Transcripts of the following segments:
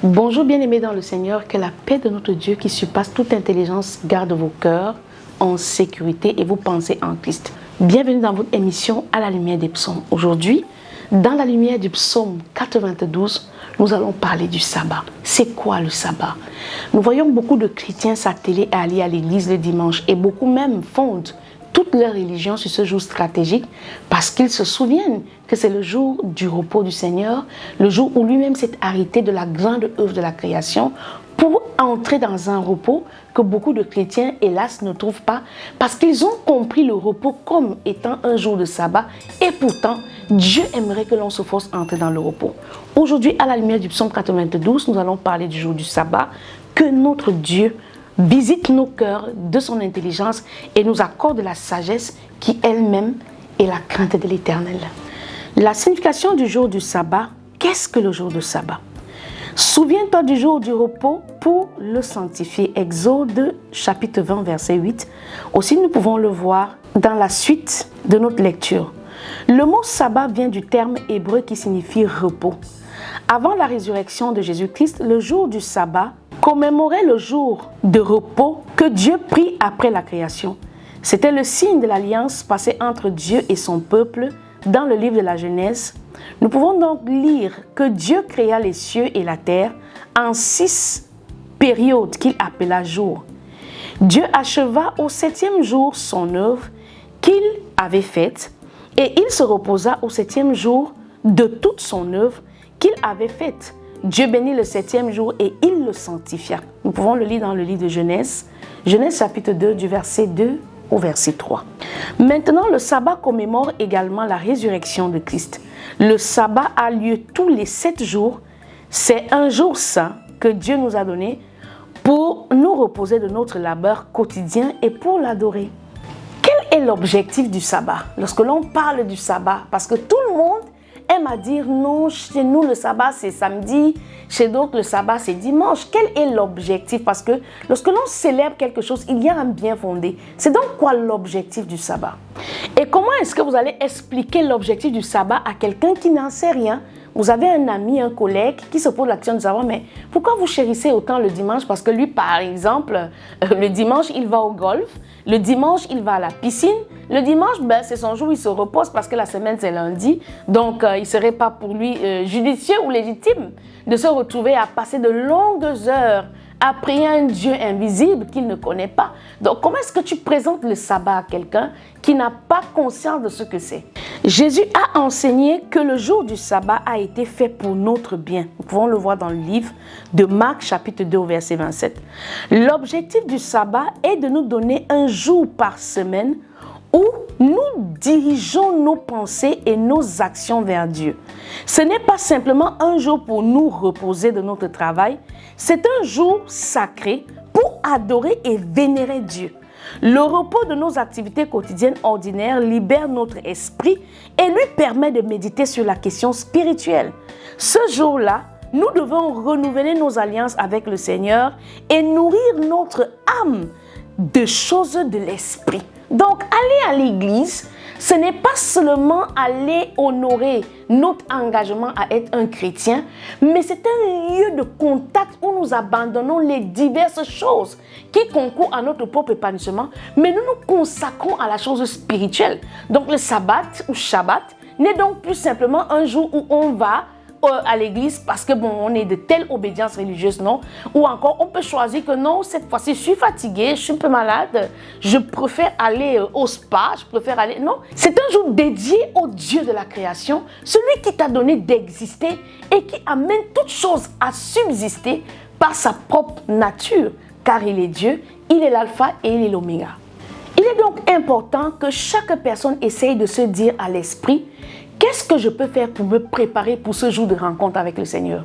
Bonjour bien-aimés dans le Seigneur, que la paix de notre Dieu qui surpasse toute intelligence garde vos cœurs en sécurité et vos pensées en Christ. Bienvenue dans votre émission à la lumière des psaumes. Aujourd'hui, dans la lumière du psaume 92, nous allons parler du sabbat. C'est quoi le sabbat? Nous voyons beaucoup de chrétiens s'atteler à aller à l'église le dimanche et beaucoup même fondent toute leur religion sur ce jour stratégique parce qu'ils se souviennent que c'est le jour du repos du Seigneur, le jour où lui-même s'est arrêté de la grande œuvre de la création pour entrer dans un repos que beaucoup de chrétiens, hélas, ne trouvent pas parce qu'ils ont compris le repos comme étant un jour de sabbat et pourtant, Dieu aimerait que l'on se force à entrer dans le repos. Aujourd'hui, à la lumière du psaume 92, nous allons parler du jour du sabbat, que notre Dieu visite nos cœurs de son intelligence et nous accorde la sagesse qui elle-même est la crainte de l'Éternel. La signification du jour du sabbat, qu'est-ce que le jour du sabbat? Souviens-toi du jour du repos pour le sanctifier. Exode chapitre 20 verset 8. Aussi nous pouvons le voir dans la suite de notre lecture. Le mot sabbat vient du terme hébreu qui signifie repos. Avant la résurrection de Jésus-Christ, le jour du sabbat commémorait le jour de repos que Dieu prit après la création. C'était le signe de l'alliance passée entre Dieu et son peuple dans le livre de la Genèse. Nous pouvons donc lire que Dieu créa les cieux et la terre en 6 périodes qu'il appela jours. Dieu acheva au 7e jour son œuvre qu'il avait faite et il se reposa au 7e jour de toute son œuvre qu'il avait faite. Dieu bénit le 7e jour et il le sanctifia. Nous pouvons le lire dans le livre de Genèse, Genèse chapitre 2 du verset 2 au verset 3. Maintenant, le sabbat commémore également la résurrection de Christ. Le sabbat a lieu tous les 7 jours. C'est un jour saint que Dieu nous a donné pour nous reposer de notre labeur quotidien et pour l'adorer. Quel est l'objectif du sabbat? Lorsque l'on parle du sabbat, parce que tout le monde aime à dire non, chez nous le sabbat c'est samedi, chez d'autres le sabbat c'est dimanche. Quel est l'objectif? Parce que lorsque l'on célèbre quelque chose, il y a un bien fondé. C'est donc quoi l'objectif du sabbat? Et comment est-ce que vous allez expliquer l'objectif du sabbat à quelqu'un qui n'en sait rien? Vous avez un ami, un collègue qui se pose la question de savoir, mais pourquoi vous chérissez autant le dimanche? Parce que lui, par exemple, le dimanche, il va au golf, le dimanche, il va à la piscine, le dimanche, c'est son jour où il se repose parce que la semaine, c'est lundi. Donc, il ne serait pas pour lui judicieux ou légitime de se retrouver à passer de longues heures à prier un Dieu invisible qu'il ne connaît pas. Donc, comment est-ce que tu présentes le sabbat à quelqu'un qui n'a pas conscience de ce que c'est? Jésus a enseigné que le jour du sabbat a été fait pour notre bien. Nous pouvons le voir dans le livre de Marc, chapitre 2, verset 27. L'objectif du sabbat est de nous donner un jour par semaine où nous dirigeons nos pensées et nos actions vers Dieu. Ce n'est pas simplement un jour pour nous reposer de notre travail, c'est un jour sacré pour adorer et vénérer Dieu. Le repos de nos activités quotidiennes ordinaires libère notre esprit et lui permet de méditer sur la question spirituelle. Ce jour-là, nous devons renouveler nos alliances avec le Seigneur et nourrir notre âme de choses de l'esprit. Donc, aller à l'église, ce n'est pas seulement aller honorer notre engagement à être un chrétien, mais c'est un lieu de contact où nous abandonnons les diverses choses qui concourent à notre propre épanouissement, mais nous nous consacrons à la chose spirituelle. Donc, le sabbat ou Shabbat n'est donc plus simplement un jour où on va à l'église parce que on est de telle obédience religieuse, non? Ou encore on peut choisir que non, cette fois-ci je suis fatiguée, je suis un peu malade, je préfère aller au spa, je préfère aller... Non, c'est un jour dédié au Dieu de la création, celui qui t'a donné d'exister et qui amène toute chose à subsister par sa propre nature, car il est Dieu, il est l'alpha et il est l'oméga. Il est donc important que chaque personne essaye de se dire à l'esprit: qu'est-ce que je peux faire pour me préparer pour ce jour de rencontre avec le Seigneur?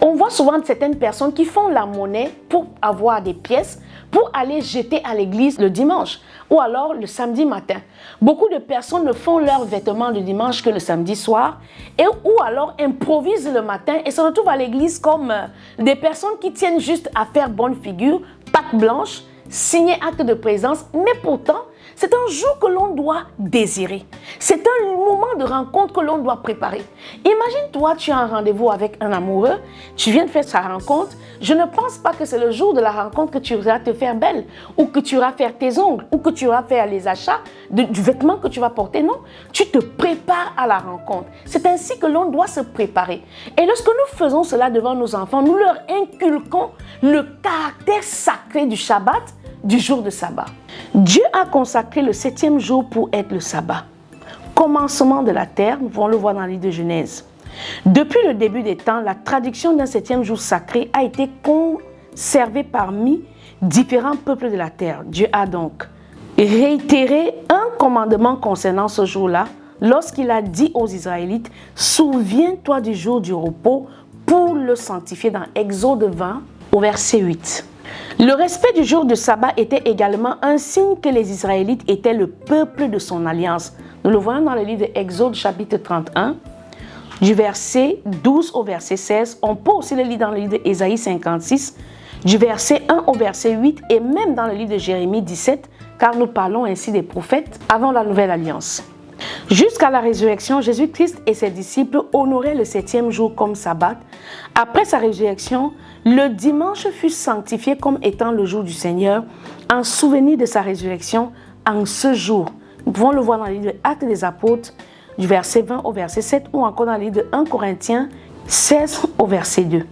On voit souvent certaines personnes qui font la monnaie pour avoir des pièces, pour aller jeter à l'église le dimanche ou alors le samedi matin. Beaucoup de personnes ne font leurs vêtements le dimanche que le samedi soir ou alors improvisent le matin et se retrouvent à l'église comme des personnes qui tiennent juste à faire bonne figure, patte blanche, signer acte de présence, mais pourtant, c'est un jour que l'on doit désirer. C'est un moment de rencontre que l'on doit préparer. Imagine-toi, tu as un rendez-vous avec un amoureux, tu viens de faire sa rencontre. Je ne pense pas que c'est le jour de la rencontre que tu iras te faire belle, ou que tu iras faire tes ongles, ou que tu iras faire les achats du vêtement que tu vas porter. Non, tu te prépares à la rencontre. C'est ainsi que l'on doit se préparer. Et lorsque nous faisons cela devant nos enfants, nous leur inculquons le caractère sacré du Shabbat, du jour de sabbat. Dieu a consacré le 7e jour pour être le sabbat. Commencement de la terre, nous pouvons le voir dans le livre de Genèse. Depuis le début des temps, la traduction d'un 7e jour sacré a été conservée parmi différents peuples de la terre. Dieu a donc réitéré un commandement concernant ce jour-là lorsqu'il a dit aux Israélites « Souviens-toi du jour du repos pour le sanctifier » dans Exode 20 au verset 8. Le respect du jour de sabbat était également un signe que les Israélites étaient le peuple de son alliance. Nous le voyons dans le livre d'Exode chapitre 31, du verset 12 au verset 16. On peut aussi le lire dans le livre d'Ésaïe 56, du verset 1 au verset 8 et même dans le livre de Jérémie 17, car nous parlons ainsi des prophètes avant la nouvelle alliance. Jusqu'à la résurrection, Jésus-Christ et ses disciples honoraient le 7e jour comme sabbat. Après sa résurrection, le dimanche fut sanctifié comme étant le jour du Seigneur, en souvenir de sa résurrection en ce jour. Nous pouvons le voir dans le livre de Actes des Apôtres, du verset 20 au verset 7, ou encore dans le livre de 1 Corinthiens 16 au verset 2.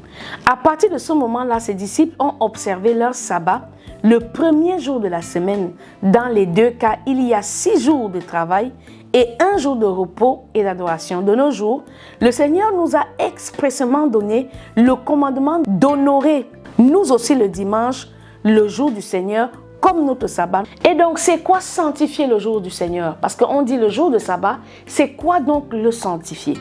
À partir de ce moment-là, ses disciples ont observé leur sabbat, le premier jour de la semaine. Dans les deux cas, il y a 6 jours de travail et 1 jour de repos et d'adoration. De nos jours, le Seigneur nous a expressément donné le commandement d'honorer, nous aussi le dimanche, le jour du Seigneur, comme notre sabbat. Et donc, c'est quoi sanctifier le jour du Seigneur? Parce qu'on dit le jour de sabbat, c'est quoi donc le sanctifier?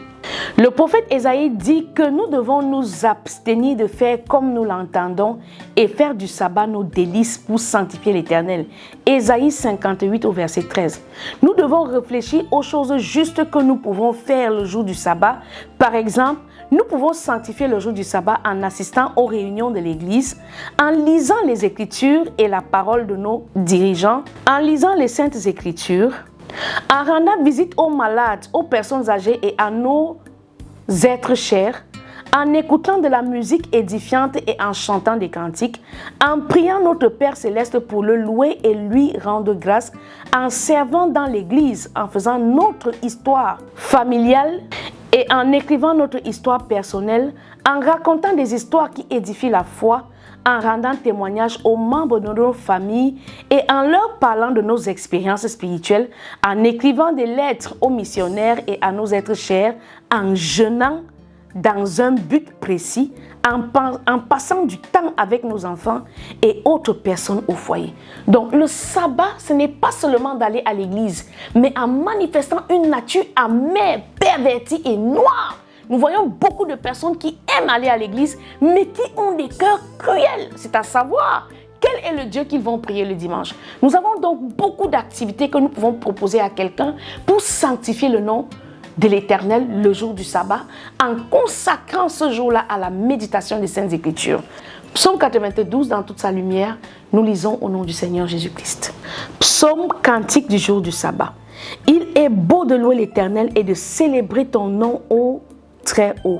Le prophète Ésaïe dit que nous devons nous abstenir de faire comme nous l'entendons et faire du sabbat nos délices pour sanctifier l'Éternel. Ésaïe 58 au verset 13. Nous devons réfléchir aux choses justes que nous pouvons faire le jour du sabbat. Par exemple, nous pouvons sanctifier le jour du sabbat en assistant aux réunions de l'Église, en lisant les Écritures et la parole de nos dirigeants, en lisant les Saintes Écritures, en rendant visite aux malades, aux personnes âgées et à nos êtres chers, en écoutant de la musique édifiante et en chantant des cantiques, en priant notre Père Céleste pour le louer et lui rendre grâce, en servant dans l'Église, en faisant notre histoire familiale et en écrivant notre histoire personnelle, en racontant des histoires qui édifient la foi, en rendant témoignage aux membres de nos familles et en leur parlant de nos expériences spirituelles, en écrivant des lettres aux missionnaires et à nos êtres chers, en jeûnant dans un but précis, en passant du temps avec nos enfants et autres personnes au foyer. Donc le sabbat, ce n'est pas seulement d'aller à l'église, mais en manifestant une nature amère, pervertie et noire. Nous voyons beaucoup de personnes qui aiment aller à l'église, mais qui ont des cœurs cruels. C'est à savoir quel est le Dieu qu'ils vont prier le dimanche. Nous avons donc beaucoup d'activités que nous pouvons proposer à quelqu'un pour sanctifier le nom de l'Éternel le jour du sabbat, en consacrant ce jour-là à la méditation des Saintes Écritures. Psaume 92, dans toute sa lumière, nous lisons au nom du Seigneur Jésus-Christ. Psaume cantique du jour du sabbat. Il est beau de louer l'Éternel et de célébrer ton nom ô très haut,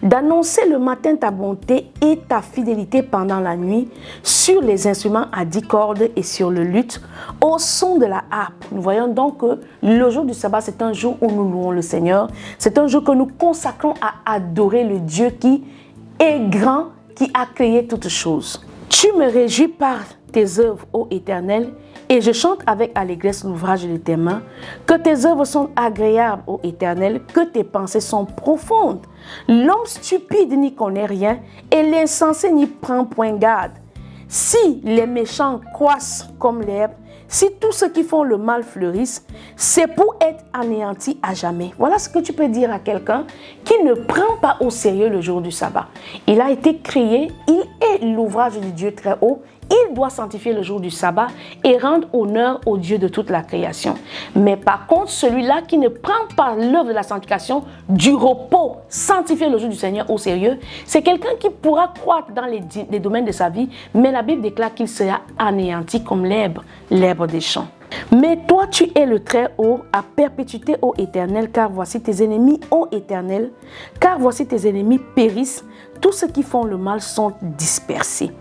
d'annoncer le matin ta bonté et ta fidélité pendant la nuit sur les instruments à 10 cordes et sur le luth au son de la harpe. Nous voyons donc que le jour du sabbat, c'est un jour où nous louons le Seigneur. C'est un jour que nous consacrons à adorer le Dieu qui est grand, qui a créé toutes choses. Tu me réjouis par tes œuvres, ô Éternel, et je chante avec allégresse l'ouvrage de tes mains. Que tes œuvres sont agréables, ô Éternel, que tes pensées sont profondes. L'homme stupide n'y connaît rien et l'insensé n'y prend point garde. Si les méchants croissent comme l'herbe, si tous ceux qui font le mal fleurissent, c'est pour être anéantis à jamais. Voilà ce que tu peux dire à quelqu'un qui ne prend pas au sérieux le jour du sabbat. Il a été créé, il est l'ouvrage du Dieu très haut. Il doit sanctifier le jour du sabbat et rendre honneur au Dieu de toute la création. Mais par contre, celui-là qui ne prend pas l'œuvre de la sanctification, du repos, sanctifier le jour du Seigneur au sérieux, c'est quelqu'un qui pourra croître dans les domaines de sa vie, mais la Bible déclare qu'il sera anéanti comme l'herbe des champs. Mais toi, tu es le Très-Haut à perpétuité, ô Éternel, car voici tes ennemis, ô Éternel, car voici tes ennemis périssent, tous ceux qui font le mal sont dispersés.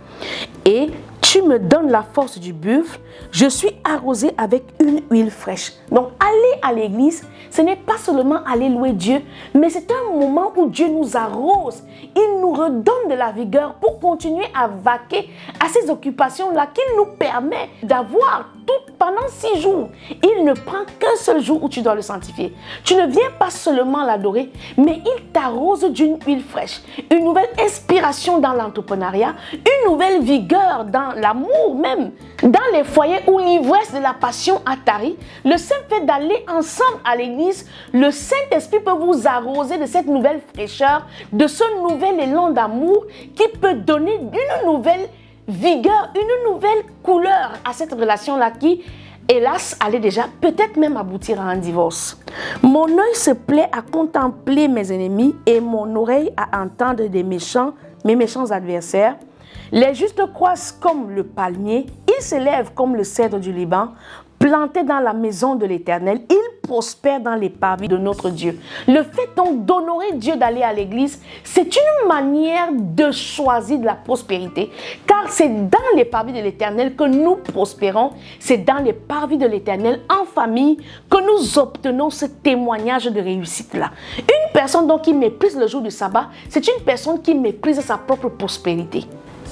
Et tu me donnes la force du buffle, je suis arrosé avec une huile fraîche. Donc, aller à l'église, ce n'est pas seulement aller louer Dieu, mais c'est un moment où Dieu nous arrose. Il nous redonne de la vigueur pour continuer à vaquer à ces occupations-là qu'il nous permet d'avoir tout pendant 6 jours. Il ne prend qu'un seul jour où tu dois le sanctifier. Tu ne viens pas seulement l'adorer, mais il t'arrose d'une huile fraîche, une nouvelle inspiration dans l'entrepreneuriat, une nouvelle vigueur dans l'amour même. Dans les foyers où l'ivresse de la passion a tari, le simple fait d'aller ensemble à l'église, le Saint-Esprit peut vous arroser de cette nouvelle fraîcheur, de ce nouvel élan d'amour qui peut donner une nouvelle vigueur, une nouvelle couleur à cette relation-là qui, hélas, allait déjà peut-être même aboutir à un divorce. Mon œil se plaît à contempler mes ennemis et mon oreille à entendre mes méchants adversaires. Les justes croissent comme le palmier, ils s'élèvent comme le cèdre du Liban, plantés dans la maison de l'Éternel, ils prospèrent dans les parvis de notre Dieu. Le fait donc d'honorer Dieu, d'aller à l'église, c'est une manière de choisir de la prospérité, car c'est dans les parvis de l'Éternel que nous prospérons, c'est dans les parvis de l'Éternel en famille que nous obtenons ce témoignage de réussite-là. Une personne donc qui méprise le jour du sabbat, c'est une personne qui méprise sa propre prospérité.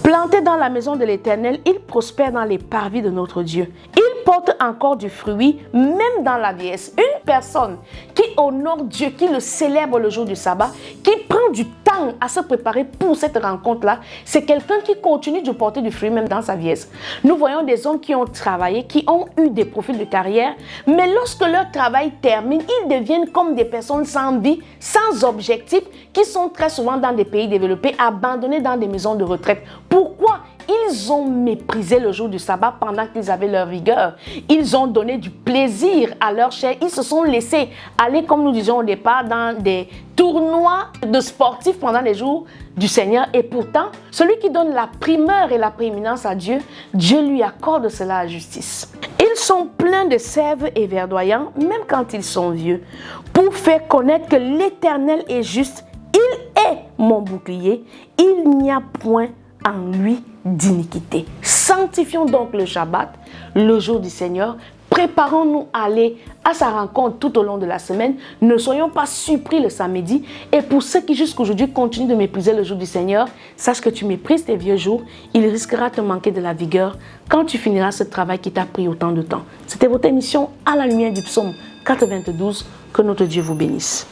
Planté dans la maison de l'Éternel, il prospère dans les parvis de notre Dieu. Il porte encore du fruit, même dans la vieillesse. Une personne qui honore Dieu, qui le célèbre le jour du sabbat, qui prend du temps à se préparer pour cette rencontre-là, c'est quelqu'un qui continue de porter du fruit même dans sa vieillesse. Nous voyons des hommes qui ont travaillé, qui ont eu des profils de carrière, mais lorsque leur travail termine, ils deviennent comme des personnes sans vie, sans objectif, qui sont très souvent dans des pays développés, abandonnés dans des maisons de retraite. Pourquoi? Ils ont méprisé le jour du sabbat pendant qu'ils avaient leur vigueur. Ils ont donné du plaisir à leur chair. Ils se sont laissés aller, comme nous disions au départ, dans des tournois de sportifs pendant les jours du Seigneur. Et pourtant, celui qui donne la primeur et la prééminence à Dieu, Dieu lui accorde cela à justice. Ils sont pleins de sève et verdoyants, même quand ils sont vieux, pour faire connaître que l'Éternel est juste. Il est mon bouclier. Il n'y a point en lui d'iniquité. Sanctifions donc le Shabbat, le jour du Seigneur. Préparons-nous à aller à sa rencontre tout au long de la semaine. Ne soyons pas surpris le samedi. Et pour ceux qui jusqu'aujourd'hui continuent de mépriser le jour du Seigneur, sache que tu méprises tes vieux jours. Il risquera de te manquer de la vigueur quand tu finiras ce travail qui t'a pris autant de temps. C'était votre émission à la lumière du psaume 92. Que notre Dieu vous bénisse.